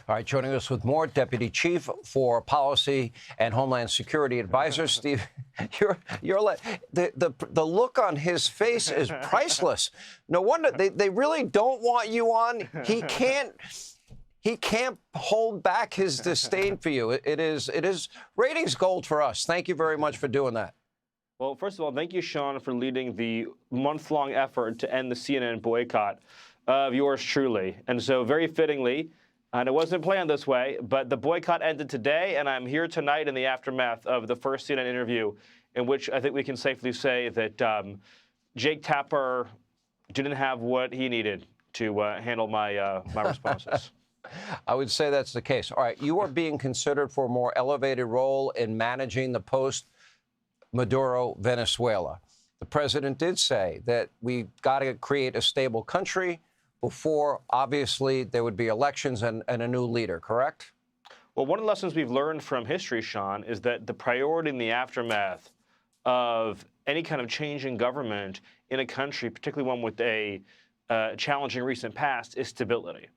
All right, joining us with more, Deputy Chief for Policy and Homeland Security Advisor Steve. The look on his face is priceless. No wonder they really don't want you on. He can't hold back his disdain for you. It is ratings gold for us. Thank you very much for doing that. Well, first of all, thank you, Sean, for leading the month-long effort to end the CNN boycott of yours truly. And so very fittingly, and it wasn't planned this way, but the boycott ended today, and I'm here tonight in the aftermath of the first CNN interview, in which I think we can safely say that Jake Tapper didn't have what he needed to handle my responses. I would say that's the case. All right, you are being considered for a more elevated role in managing the post-Maduro Venezuela. The president did say that we got to create a stable country before, obviously, there would be elections and a new leader, correct? Well, one of the lessons we've learned from history, Sean, is that the priority in the aftermath of any kind of change in government in a country, particularly one with a challenging recent past, is stability.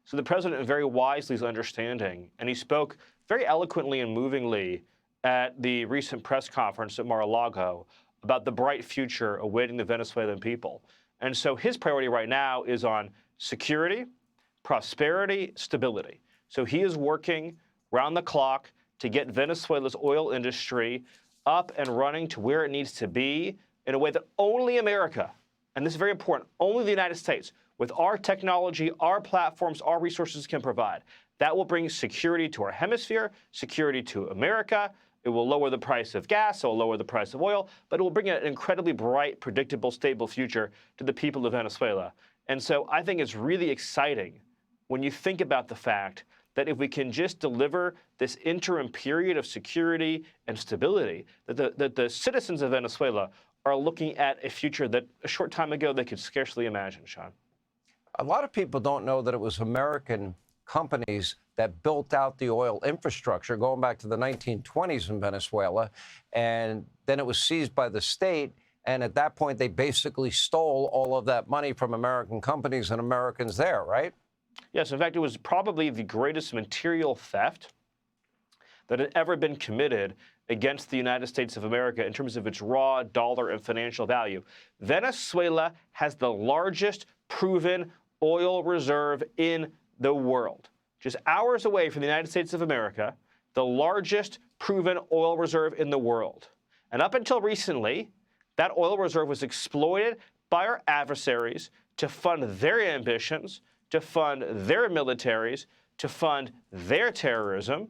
So the president very wisely is understanding, and he spoke very eloquently and movingly at the recent press conference at Mar-a-Lago about the bright future awaiting the Venezuelan people. And so his priority right now is on security, prosperity, stability. So he is working round the clock to get Venezuela's oil industry up and running to where it needs to be in a way that only America, and this is very important, only the United States, with our technology, our platforms, our resources can provide. That will bring security to our hemisphere, security to America. It will lower the price of gas, it will lower the price of oil, but it will bring an incredibly bright, predictable, stable future to the people of Venezuela. And so I think it's really exciting when you think about the fact that if we can just deliver this interim period of security and stability, that the citizens of Venezuela are looking at a future that a short time ago they could scarcely imagine, Sean. A lot of people don't know that it was American companies that built out the oil infrastructure going back to the 1920s in Venezuela, and then it was seized by the state, and at that point they basically stole all of that money from American companies and Americans there, right? Yes, in fact, it was probably the greatest material theft that had ever been committed against the United States of America in terms of its raw dollar and financial value. Venezuela has the largest proven oil reserve in the world. Just hours away from the United States of America, the largest proven oil reserve in the world. And up until recently, that oil reserve was exploited by our adversaries to fund their ambitions, to fund their militaries, to fund their terrorism.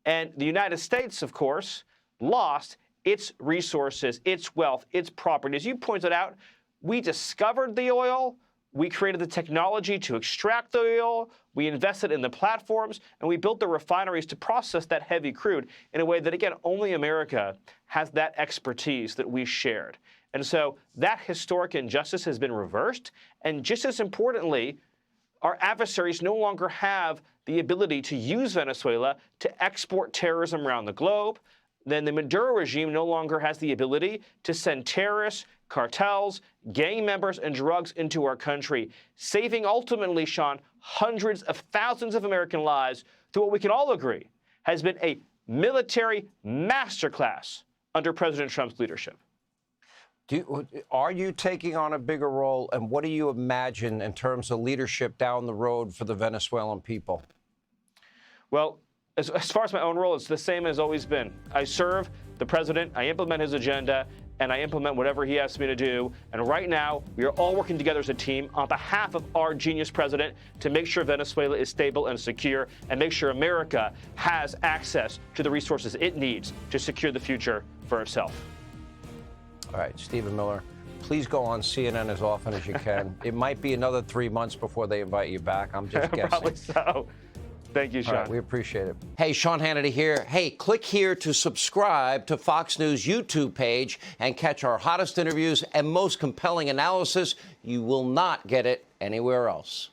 And the United States, of course, lost its resources, its wealth, its property. As you pointed out, we discovered the oil, we created the technology to extract the oil, we invested in the platforms, and we built the refineries to process that heavy crude in a way that, again, only America has that expertise that we shared. And so that historic injustice has been reversed. And just as importantly, our adversaries no longer have the ability to use Venezuela to export terrorism around the globe. Then the Maduro regime no longer has the ability to send terrorists, cartels, gang members, and drugs into our country, saving ultimately, Sean, hundreds of thousands of American lives through what we can all agree has been a military masterclass under President Trump's leadership. Are you taking on a bigger role, and what do you imagine in terms of leadership down the road for the Venezuelan people? Well, as far as my own role, it's the same as always been. I serve the president, I implement his agenda, and I implement whatever he asks me to do. And right now, we are all working together as a team on behalf of our genius president to make sure Venezuela is stable and secure and make sure America has access to the resources it needs to secure the future for itself. All right, Stephen Miller, please go on CNN as often as you can. It might be another 3 months before they invite you back. I'm just guessing. Probably so. Thank you, Sean. All right, we appreciate it. Hey, Sean Hannity here. Hey, click here to subscribe to Fox News YouTube page and catch our hottest interviews and most compelling analysis. You will not get it anywhere else.